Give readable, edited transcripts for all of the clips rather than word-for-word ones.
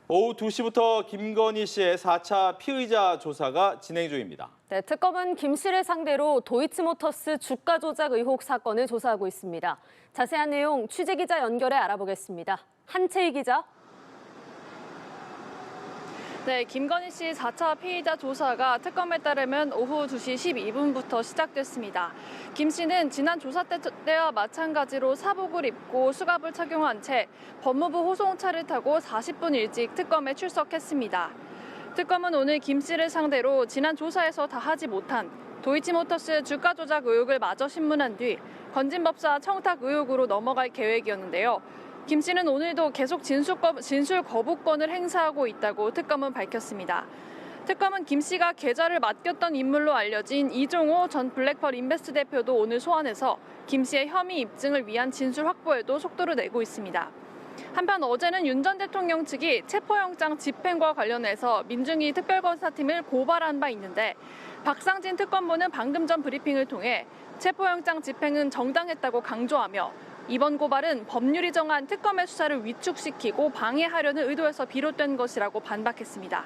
오후 2시부터 김건희 씨의 4차 피의자 조사가 진행 중입니다. 네, 특검은 김 씨를 상대로 도이치모터스 주가 조작 의혹 사건을 조사하고 있습니다. 자세한 내용 취재기자 연결해 알아보겠습니다. 한채희 기자. 네, 김건희 씨 4차 피의자 조사가 특검에 따르면 오후 2시 12분부터 시작됐습니다. 김 씨는 지난 조사 때와 마찬가지로 사복을 입고 수갑을 착용한 채 법무부 호송차를 타고 40분 일찍 특검에 출석했습니다. 특검은 오늘 김 씨를 상대로 지난 조사에서 다 하지 못한 도이치모터스 주가 조작 의혹을 마저 신문한 뒤 건진법사 청탁 의혹으로 넘어갈 계획이었는데요. 김 씨는 오늘도 계속 진술 거부권을 행사하고 있다고 특검은 밝혔습니다. 특검은 김 씨가 계좌를 맡겼던 인물로 알려진 이종호 전 블랙펄 인베스트 대표도 오늘 소환해서 김 씨의 혐의 입증을 위한 진술 확보에도 속도를 내고 있습니다. 한편 어제는 윤 전 대통령 측이 체포영장 집행과 관련해서 민중위 특별검사팀을 고발한 바 있는데 박상진 특검보는 방금 전 브리핑을 통해 체포영장 집행은 정당했다고 강조하며 이번 고발은 법률이 정한 특검의 수사를 위축시키고 방해하려는 의도에서 비롯된 것이라고 반박했습니다.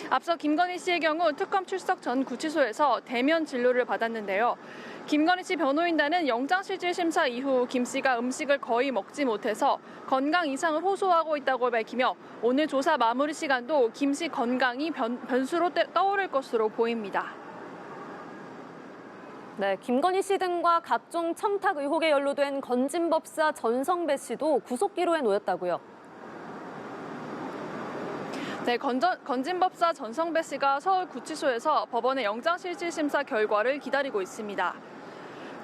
앞서 김건희 씨의 경우 특검 출석 전 구치소에서 대면 진료를 받았는데요. 김건희 씨 변호인단은 영장실질심사 이후 김 씨가 음식을 거의 먹지 못해서 건강 이상을 호소하고 있다고 밝히며 오늘 조사 마무리 시간도 김 씨 건강이 변수로 떠오를 것으로 보입니다. 네, 김건희 씨 등과 각종 청탁 의혹에 연루된 건진법사 전성배 씨도 구속기로에 놓였다고요. 네, 건진법사 전성배 씨가 서울구치소에서 법원의 영장실질심사 결과를 기다리고 있습니다.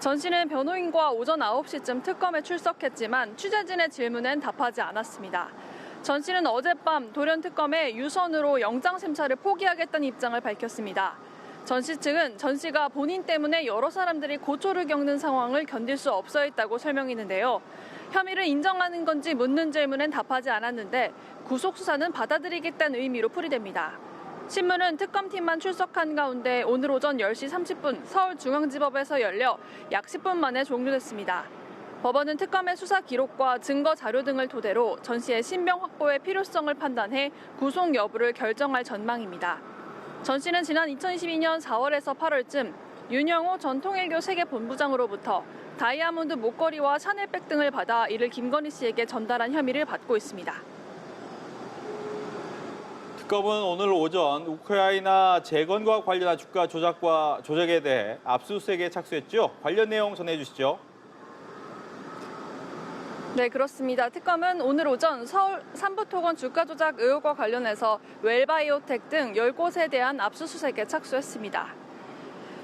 전 씨는 변호인과 오전 9시쯤 특검에 출석했지만 취재진의 질문엔 답하지 않았습니다. 전 씨는 어젯밤 돌연특검에 유선으로 영장심사를 포기하겠다는 입장을 밝혔습니다. 전 씨 측은 전 씨가 본인 때문에 여러 사람들이 고초를 겪는 상황을 견딜 수 없어 했다고 설명했는데요. 혐의를 인정하는 건지 묻는 질문엔 답하지 않았는데 구속수사는 받아들이겠다는 의미로 풀이됩니다. 신문은 특검팀만 출석한 가운데 오늘 오전 10시 30분 서울중앙지법에서 열려 약 10분 만에 종료됐습니다. 법원은 특검의 수사 기록과 증거 자료 등을 토대로 전 씨의 신병 확보의 필요성을 판단해 구속 여부를 결정할 전망입니다. 전 씨는 지난 2022년 4월에서 8월쯤 윤영호 전 통일교 세계본부장으로부터 다이아몬드 목걸이와 샤넬백 등을 받아 이를 김건희 씨에게 전달한 혐의를 받고 있습니다. 특검은 오늘 오전 우크라이나 재건과 관련한 주가 조작에 대해 압수수색에 착수했죠. 관련 내용 전해주시죠. 네, 그렇습니다. 특검은 오늘 오전 서울 삼부토건 주가 조작 의혹과 관련해서 웰바이오텍 등 10곳에 대한 압수수색에 착수했습니다.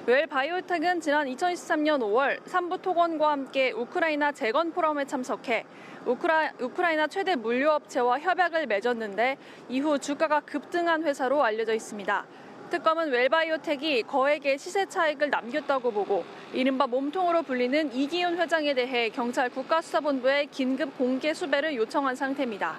웰바이오텍은 지난 2023년 5월 삼부토건과 함께 우크라이나 재건 포럼에 참석해 우크라이나 최대 물류업체와 협약을 맺었는데 이후 주가가 급등한 회사로 알려져 있습니다. 특검은 웰바이오텍이 거액의 시세 차익을 남겼다고 보고 이른바 몸통으로 불리는 이기훈 회장에 대해 경찰 국가수사본부에 긴급 공개 수배를 요청한 상태입니다.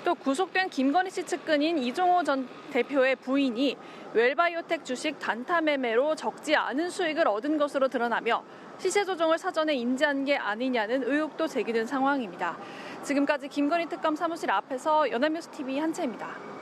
또 구속된 김건희 씨 측근인 이종호 전 대표의 부인이 웰바이오텍 주식 단타 매매로 적지 않은 수익을 얻은 것으로 드러나며 시세 조정을 사전에 인지한 게 아니냐는 의혹도 제기된 상황입니다. 지금까지 김건희 특검 사무실 앞에서 연합뉴스TV 한채입니다.